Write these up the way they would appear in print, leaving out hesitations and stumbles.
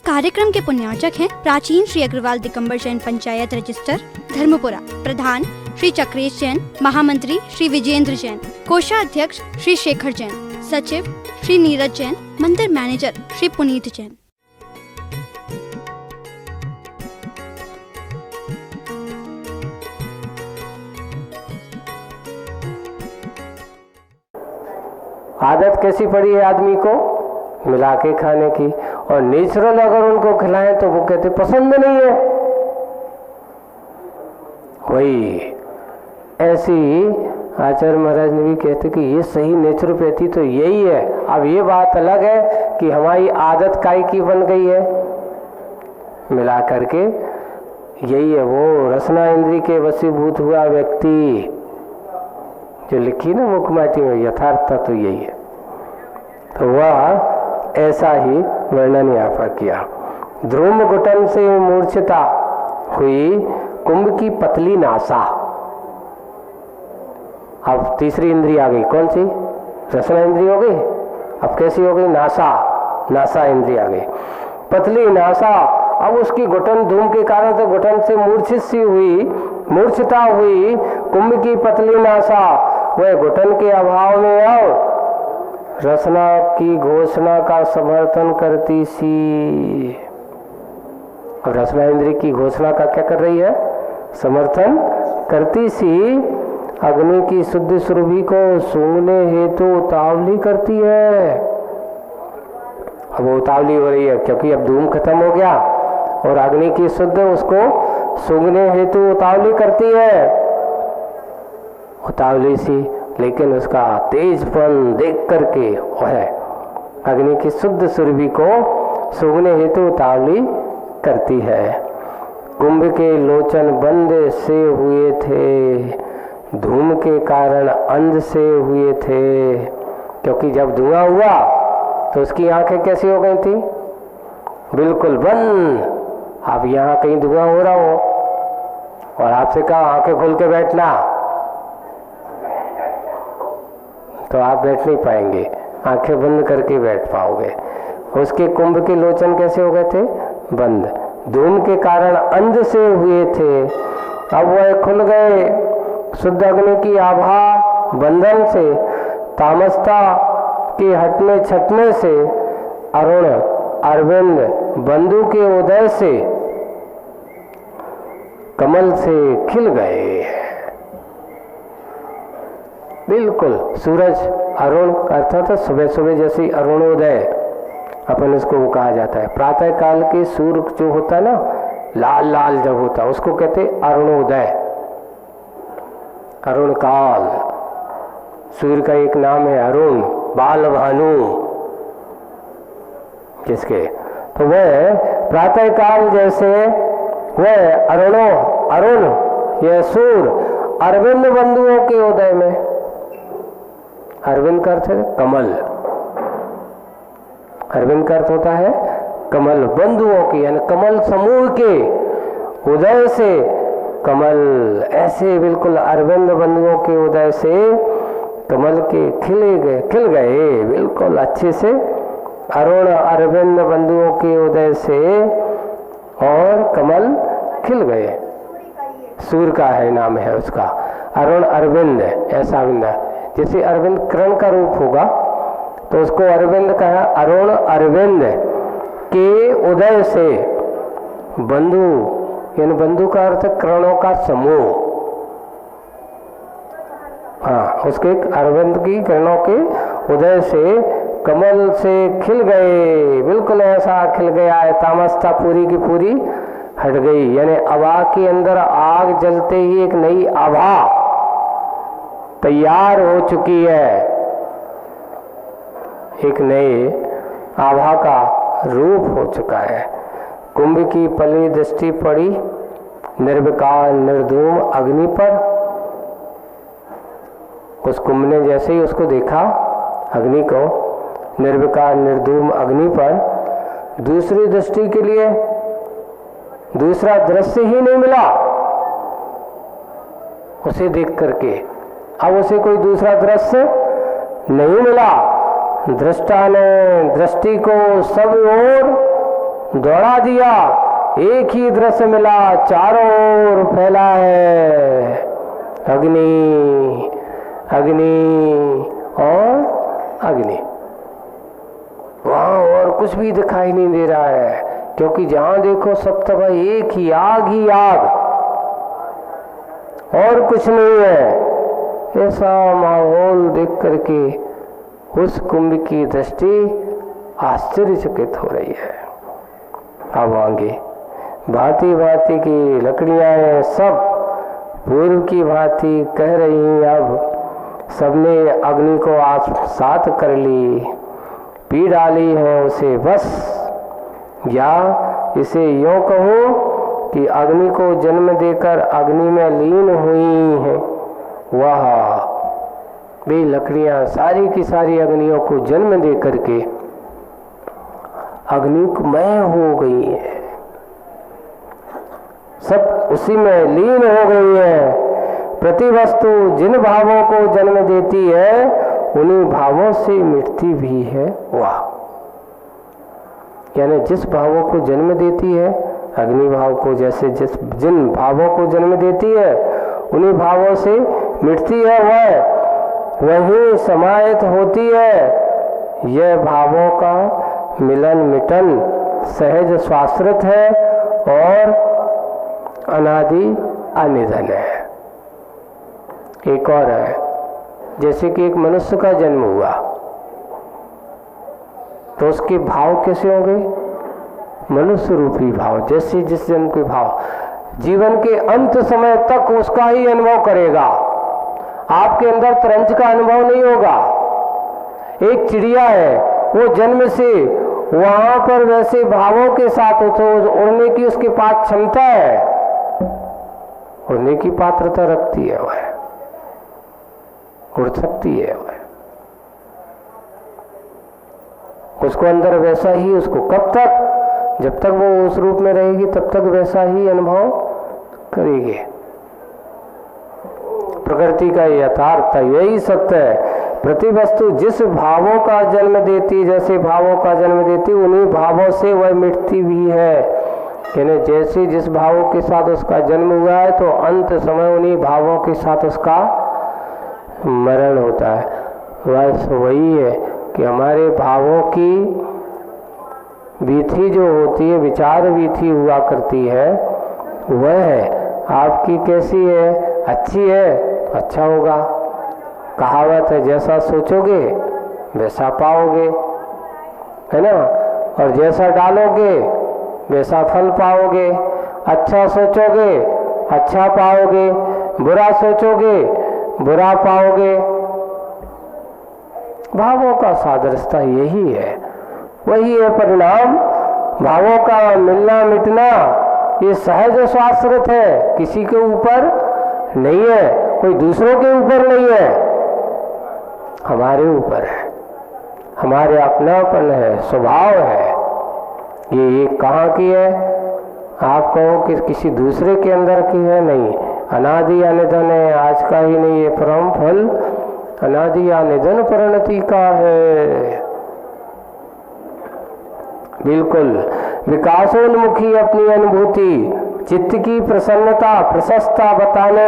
कार्यक्रम के पुण्यार्चक हैं प्राचीन श्री अग्रवाल दिगंबर जैन पंचायत रजिस्टर धर्मपुरा, प्रधान श्री चक्रेश जैन, महामंत्री श्री विजेंद्र जैन, कोषाध्यक्ष श्री शेखर जैन, सचिव श्री नीरज जैन, मंदिर मैनेजर श्री पुनीत जैन। आदत कैसी पड़ी है आदमी को मिला के खाने की, और नेचुरल अगर उनको खिलाएं तो वो कहते पसंद नहीं है। वही ऐसी आचार्य महाराज ने भी कहते कि ये सही नेचुरोपैथी तो यही है। अब ये बात अलग है कि हमारी आदत काय की बन गई है, मिला करके यही है। वो रसना इंद्री के वशीभूत हुआ व्यक्ति जो लिखी ना मुखमाटी में, यथार्थता तो यही है। तो वह ऐसा ही वर्णन यहाँ पर किया। ध्रुम घुटन से मूर्छिता हुई कुंभ की पतली नासा। अब तीसरी इंद्री आ गई, कौन सी? रसना इंद्री हो गई। अब कैसी हो गई? नासा, नासा इंद्री आ गई, पतली नासा। अब उसकी घुटन धूम के कारण से घुटन से मूर्छित सी हुई, मूर्छिता हुई कुंभ की पतली नासा। वह घुटन के अभाव में और रसना की घोषणा का समर्थन करती सी। और रसना इंद्री की घोषणा का क्या कर रही है? समर्थन करती सी। अग्नि की शुद्ध सुरभि को सूंघने हेतु उतावली करती है। अब वो उतावली हो रही है क्योंकि अब धूम खत्म हो गया और अग्नि की शुद्ध उसको सूंघने हेतु उतावली करती है, उतावली सी। लेकिन उसका तेजपन देख करके वह अग्नि की शुद्ध सुरभि को सूंघने हेतु उतावली करती है। कुंभ के लोचन बंद से हुए थे, धूम के कारण अंध से हुए थे। क्योंकि जब धुआं हुआ तो उसकी आंखें कैसी हो गई थी? बिल्कुल बंद। अब यहाँ कहीं धुआं हो रहा हो और आपसे कहा आंखें खोल के बैठना, तो आप बैठ नहीं पाएंगे, आंखें बंद करके बैठ पाओगे। उसके कुंभ के लोचन कैसे हो गए थे? बंद। धूम के कारण अंध से हुए थे, अब वह खुल गए शुद्ध अग्नि की आभा बंधन से, तामसता के हटने छटने से, अरुण अरविंद बंधु के उदय से, कमल से खिल गए। बिल्कुल सूरज अरुण अर्थात सुबह सुबह जैसे अरुणोदय अपन इसको वो कहा जाता है। प्रातः काल के सूर्य जो होता है ना, लाल लाल जब होता है उसको कहते अरुणोदय, अरुण काल। सूर्य का एक नाम है अरुण, बाल भानु जिसके, तो वह प्रातः काल जैसे वह अरुण यह सूर्य अरविंद बंधुओं के उदय में, अरविंद का अर्थ है कमल, अरविंद का अर्थ होता है कमल, बंधुओं की यानी कमल समूह के उदय से, कमल ऐसे बिल्कुल अरविंद बंधुओं के उदय से कमल के खिल गए बिल्कुल अच्छे से। अरुण अरविंद बंधुओं के उदय से और कमल खिल गए। सूर्य का है नाम है उसका, अरुण अरविंद ऐसा अरविंद। जैसे अरविंद करण का रूप होगा तो उसको अरविंद कहा। अरुण अरविंद के उदय से, बंधु यानी बंधु का अर्थ करणों का समूह। हाँ, उसके अरविंद की किरणों के उदय से कमल से खिल गए, बिल्कुल ऐसा खिल गया है। तामसता पूरी की पूरी हट गई, यानी आभा के अंदर आग जलते ही एक नई आभा तैयार हो चुकी है, एक नए आभा का रूप हो चुका है। कुंभ की पली दृष्टि पड़ी निर्विकार निर्धूम अग्नि पर। उस कुंभ ने जैसे ही उसको देखा अग्नि को, निर्विकार निर्धूम अग्नि पर, दूसरी दृष्टि के लिए दूसरा दृश्य ही नहीं मिला उसे देख करके। अब उसे कोई दूसरा दृश्य नहीं मिला। दृष्टा ने दृष्टि को सब ओर दौड़ा दिया, एक ही दृश्य मिला, चारों ओर फैला है अग्नि, अग्नि और अग्नि। वहां और कुछ भी दिखाई नहीं दे रहा है, क्योंकि जहां देखो सब तरफ एक ही आग, और कुछ नहीं है। ऐसा माहौल देख करके उस कुंभ की दृष्टि आश्चर्यचकित हो रही है। अब आगे भांति भांति की लकड़ियां हैं, सब पूर्व की भांति कह रही हैं। अब सबने अग्नि को आत्मसात कर ली, पी डाली है उसे बस, या इसे यूं कहूं कि अग्नि को जन्म देकर अग्नि में लीन हुई हैं। वह वे लकड़ियां सारी की सारी अग्नियों को जन्म दे करके अग्निमय हो गई है, सब उसी में लीन हो गई है। प्रति वस्तु जिन भावों को जन्म देती है उन्हीं भावों से मिटती भी है वह। यानी जिस भावों को जन्म देती है, अग्नि भाव को जैसे जिन भावों को जन्म देती है उन्हीं भावों से मिटती है वह, वही समाहित होती है। यह भावों का मिलन मिटन सहज शाश्वत है और अनादि अनिधन है। एक और है, जैसे कि एक मनुष्य का जन्म हुआ तो उसके भाव कैसे होंगे? मनुष्य रूपी भाव, जैसे जिस जन्म के भाव जीवन के अंत समय तक उसका ही अनुभव करेगा। आपके अंदर तरंज का अनुभव नहीं होगा। एक चिड़िया है, वो जन्म से वहां पर वैसे भावों के साथ उड़ने की उसके पास क्षमता है, उड़ने की पात्रता रखती है, वह उड़ सकती है, वह उसको अंदर वैसा ही, उसको कब तक, जब तक वो उस रूप में रहेगी तब तक वैसा ही अनुभव करेगी। प्रकृति का यथार्थ यही सत्य है। प्रति वस्तु जिस भावों का जन्म देती, जैसे भावों का जन्म देती, उन्हीं भावों से वह मिटती भी है। यानी जैसे जिस भावों के साथ उसका जन्म हुआ है तो अंत समय उन्हीं भावों के साथ उसका मरण होता है। बस वही है कि हमारे भावों की वीथी जो होती है, विचार वीथी हुआ करती है, वह है। आपकी कैसी है? अच्छी है तो अच्छा होगा। कहावत है, जैसा सोचोगे वैसा पाओगे, है ना। और जैसा डालोगे वैसा फल पाओगे। अच्छा सोचोगे अच्छा पाओगे, बुरा सोचोगे बुरा पाओगे। भावों का सादृश्यता यही है, वही है परिणाम। भावों का मिलना मिटना ये सहज शाश्वत है, किसी के ऊपर नहीं है, कोई दूसरों के ऊपर नहीं है, हमारे ऊपर है, हमारे अपनापन है, स्वभाव है। ये कहाँ की है? आप कहो कि किसी दूसरे के अंदर की है, नहीं। अनादि अनिधन है, आज का ही नहीं, ये परम फल अनादि अनिधन परिणति का है। बिल्कुल विकासोन्मुखी अपनी अनुभूति, चित्त की प्रसन्नता प्रशस्ता बताने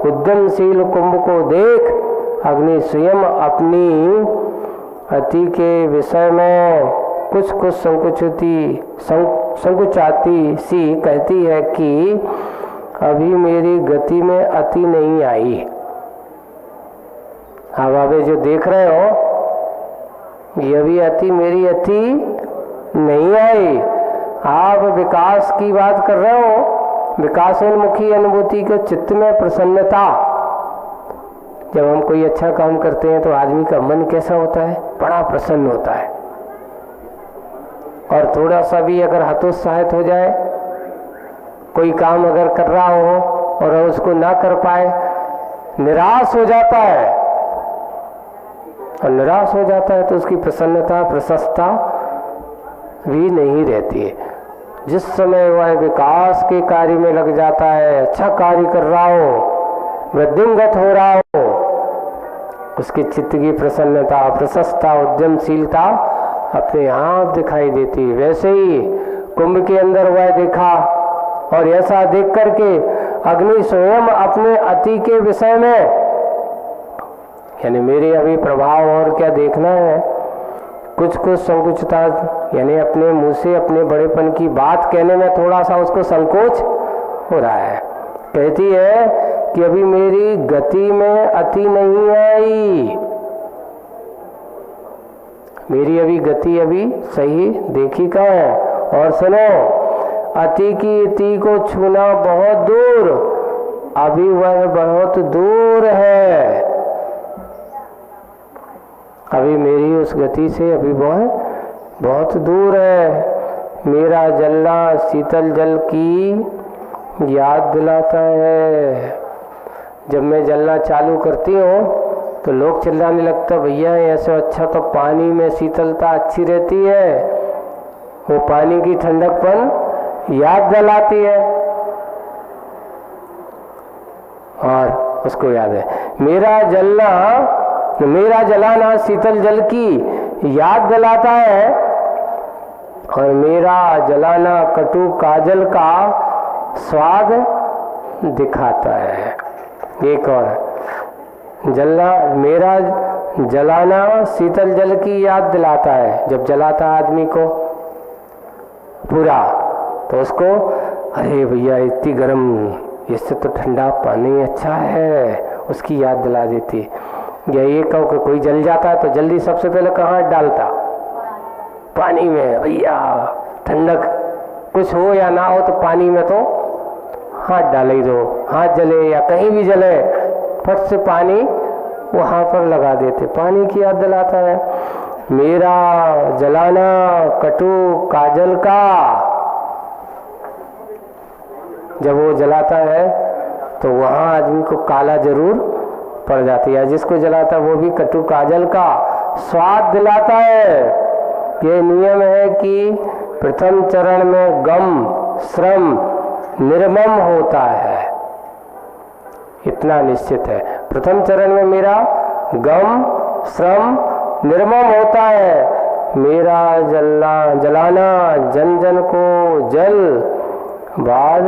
उद्यमशील कुंभ को देख अग्नि स्वयं अपनी अति के विषय में कुछ कुछ संकुचाती सी कहती है कि अभी मेरी गति में अति नहीं आई। अब अभी जो देख रहे हो ये अभी अति मेरी अति नहीं आई। आप विकास की बात कर रहे हो, विकासोन्मुखी अनुभूति के चित्त में प्रसन्नता। जब हम कोई अच्छा काम करते हैं तो आदमी का मन कैसा होता है? बड़ा प्रसन्न होता है। और थोड़ा सा भी अगर हतोत्साहित हो जाए, कोई काम अगर कर रहा हो और उसको ना कर पाए, निराश हो जाता है। और निराश हो जाता है तो उसकी प्रसन्नता प्रशस्ता भी नहीं रहती है। जिस समय वह विकास के कार्य में लग जाता है, अच्छा कार्य कर रहा हो, वृद्धिंगत हो रहा हो, उसके चित्त की प्रसन्नता प्रशस्ता उद्यमशीलता अपने आप दिखाई देती है। वैसे ही कुंभ के अंदर वह देखा, और ऐसा देख करके अग्नि स्वयं अपने अति के विषय में, यानी मेरे अभी प्रभाव और क्या देखना है, कुछ कुछ संकुचता, यानी अपने मुंह से अपने बड़ेपन की बात कहने में थोड़ा सा उसको संकोच हो रहा है। कहती है कि अभी मेरी गति में अति नहीं आई, मेरी अभी गति अभी सही देखी कहाँ है। और सुनो, अति की इति को छूना बहुत दूर, अभी वह बहुत दूर है, अभी मेरी उस गति से अभी वह बहुत दूर है। मेरा जलना शीतल जल की याद दिलाता है। जब मैं जलना चालू करती हूँ तो लोग चिल्लाने लगता, भैया ऐसे अच्छा तो पानी में शीतलता अच्छी रहती है, वो पानी की ठंडकपन याद दिलाती है। और उसको याद है, मेरा जलाना शीतल जल की याद दिलाता है, और मेरा जलाना कटु काजल का स्वाद दिखाता है। एक और, मेरा जलाना शीतल जल की याद दिलाता है। जब जलाता है आदमी को पूरा, तो उसको अरे भैया इतनी गर्म, इससे तो ठंडा पानी अच्छा है, उसकी याद दिला देती। या ये कहो कि कोई जल जाता है तो जल्दी सबसे पहले कहाँ डालता? पानी में। भैया ठंडक कुछ हो या ना हो तो पानी में तो हाथ डाल ही दो, हाथ जले या कहीं भी जले, फट से पानी वहाँ पर लगा देते, पानी की याद दिलाता है। मेरा जलाना कटु काजल का, जब वो जलाता है तो वहाँ आदमी को काला जरूर पड़ जाती है। जिसको जलाता वो भी कटु काजल का स्वाद दिलाता है। ये नियम है कि प्रथम चरण में गम श्रम निर्मम होता है, इतना निश्चित है। प्रथम चरण में मेरा गम श्रम निर्मम होता है। मेरा जलाना जन जन को जल बाद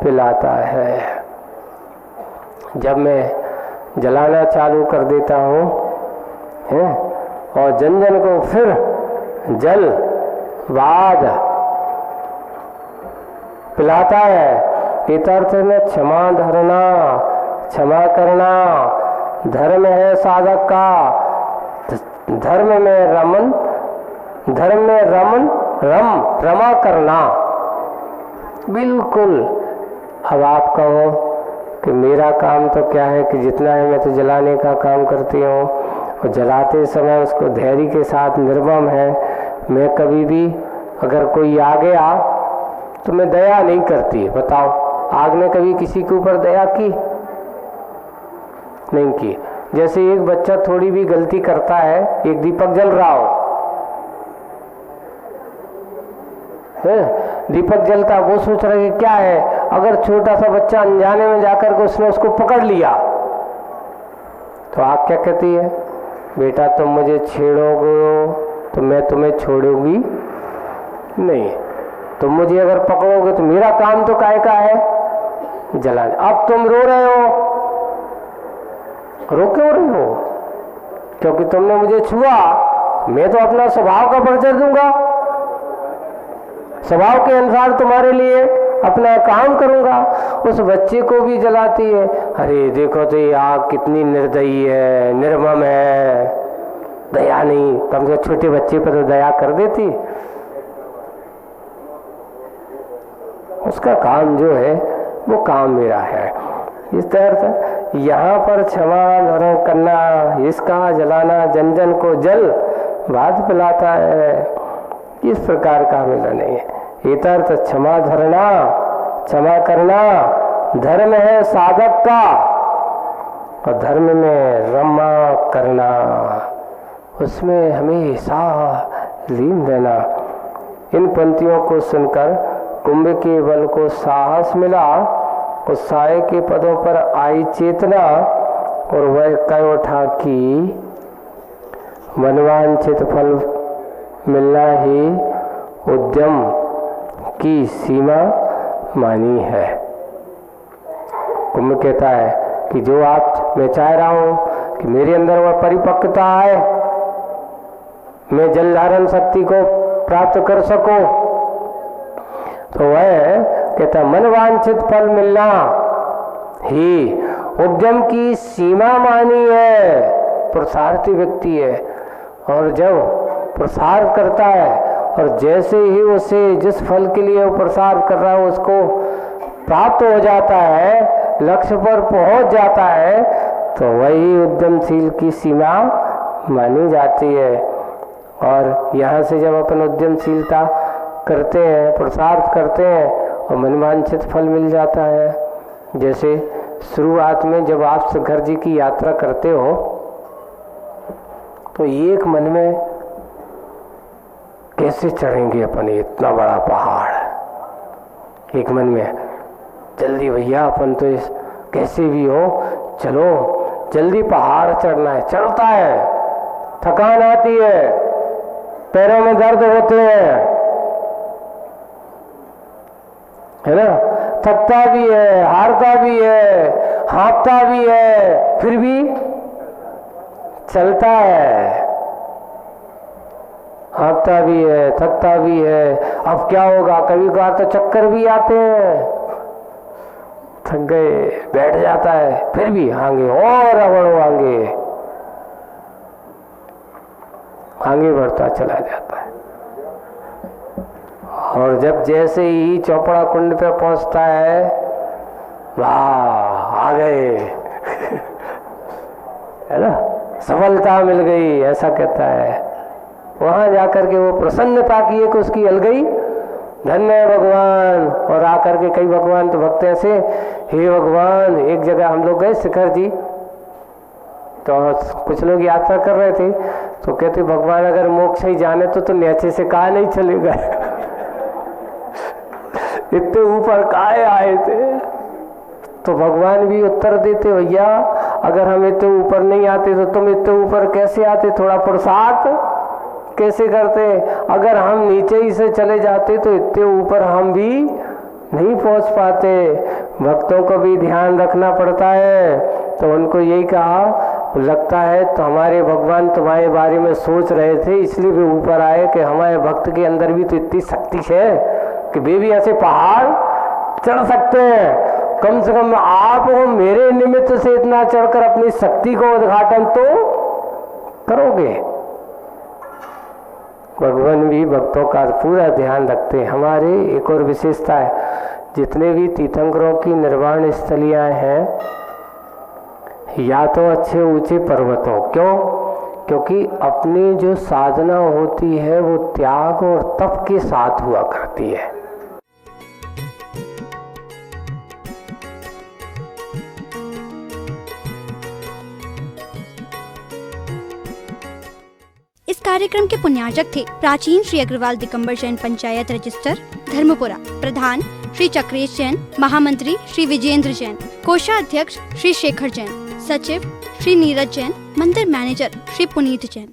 पिलाता है। जब मैं जलाना चालू कर देता हूँ और जन जन को फिर जल बाद पिलाता है। इस अर्थ में क्षमा धरना, क्षमा करना धर्म है साधक का। धर्म में रमा करना बिल्कुल। अब आप कहो कि मेरा काम तो क्या है कि जितना है मैं तो जलाने का काम करती हूँ, और जलाते समय उसको धैर्य के साथ निर्मम है। मैं कभी भी अगर कोई आ गया तो मैं दया नहीं करती। बताओ, आग ने कभी किसी के ऊपर दया की? नहीं की। जैसे एक बच्चा थोड़ी भी गलती करता है, एक दीपक जल रहा हो, दीपक जलता, वो सोच रहा है कि क्या है। अगर छोटा सा बच्चा अनजाने में जाकर के उसने उसको पकड़ लिया तो आग क्या कहती है? बेटा तुम मुझे छेड़ोगे तो मैं तुम्हें छोड़ूंगी नहीं, तुम मुझे अगर पकड़ोगे तो मेरा काम तो काय का है? जला। अब तुम रो रहे हो, रो क्यों रहे हो? क्योंकि तुमने मुझे छुआ। मैं तो अपना स्वभाव का परिचय दूंगा, स्वभाव के अनुसार तुम्हारे लिए अपना काम करूंगा। उस बच्चे को भी जलाती है। अरे देखो तो ये आग कितनी निर्दयी है, निर्मम है, दया नहीं। कम से कम छोटे बच्चे पर तो दया कर देती। उसका काम जो है वो काम मेरा है। इस तरह से यहाँ पर क्षमा धर्म करना, इसका जलाना जन जन को जल बाद पिलाता है, इस प्रकार का मिलन नहीं है। इतर्थ क्षमा धरना, क्षमा करना धर्म है साधक का, और धर्म में रमा करना, उसमें हमेशा लीन रहना। इन पंक्तियों को सुनकर कुंभ के बल को साहस मिला, उस साय के पदों पर आई चेतना, और वह कह उठा कि मनवांछित फल मिलना ही उद्यम की सीमा मानी है। कुंभ कहता है कि जो मैं चाह रहा हूं कि मेरे अंदर वह परिपक्वता आए, मैं जल धारण शक्ति को प्राप्त कर सकूं, तो वह कहता मन वांछित फल मिलना ही उद्यम की सीमा मानी है। पुरुषार्थी व्यक्ति है और जब पुरुषार्थ करता है और जैसे ही उसे जिस फल के लिए वो पुरुषार्थ कर रहा है उसको प्राप्त हो जाता है, लक्ष्य पर पहुंच जाता है, तो वही उद्यमशील की सीमा मानी जाती है। और यहाँ से जब अपन उद्यमशीलता करते हैं, पुरुषार्थ करते हैं और मनवांछित फल मिल जाता है। जैसे शुरुआत में जब आप शिखर जी की यात्रा करते हो तो एक मन में कैसे चढ़ेंगे अपन इतना बड़ा पहाड़, एक मन में जल्दी भैया अपन तो इस कैसे भी हो चलो जल्दी पहाड़ चढ़ना है। चढ़ता है, थकान आती है, पैरों में दर्द होते हैं, है ना, थकता भी है, हारता भी है, हाँफता भी है, फिर भी चलता है, हाँफता भी है, थकता भी है। अब क्या होगा, कभी कभार तो चक्कर भी आते हैं, थक गए, बैठ जाता है, फिर भी आगे और आगे बढ़ता चला जाता है। और जब जैसे ही चौपड़ा कुंड पे पहुंचता है, वाह आ गए है ना, सफलता मिल गई, ऐसा कहता है। वहां जाकर के वो प्रसन्नता की एक उसकी अलगई धन्य है भगवान। और आकर के कई भगवान तो भक्त ऐसे, हे भगवान, एक जगह हम लोग गए शिखर जी, तो कुछ लोग यात्रा कर रहे थे, तो कहते भगवान अगर मोक्ष ही जाने तो नीचे से कहा नहीं चले गए इतने ऊपर काहे आए थे। तो भगवान भी उत्तर देते, भैया अगर हम इतने ऊपर नहीं आते तो तुम इतने ऊपर कैसे आते, थोड़ा पुरुषार्थ कैसे करते। अगर हम नीचे ही से चले जाते तो इतने ऊपर हम भी नहीं पहुंच पाते। भक्तों को भी ध्यान रखना पड़ता है। तो उनको यही कहा, लगता है तो हमारे भगवान तुम्हारे बारे में सोच रहे थे, इसलिए भी ऊपर आए कि हमारे भक्त के अंदर भी तो इतनी शक्ति है कि वे भी ऐसे पहाड़ चढ़ सकते हैं। कम से कम आप हो मेरे निमित्त से इतना चढ़कर अपनी शक्ति को उद्घाटन तो करोगे। भगवान भी भक्तों का पूरा ध्यान रखते हैं। हमारे एक और विशेषता है, जितने भी तीर्थंकरों की निर्वाण स्थलियां हैं या तो अच्छे ऊंचे पर्वतों, क्यों? क्योंकि अपनी जो साधना होती है वो त्याग और तप के साथ हुआ करती है। इस कार्यक्रम के पुण्यार्चक थे प्राचीन श्री अग्रवाल दिगंबर जैन पंचायत रजिस्टर धर्मपुरा, प्रधान श्री चक्रेश जैन, महामंत्री श्री विजेंद्र जैन, कोषाध्यक्ष श्री शेखर जैन, सचिव श्री नीरज जैन, मंदिर मैनेजर श्री पुनीत जैन।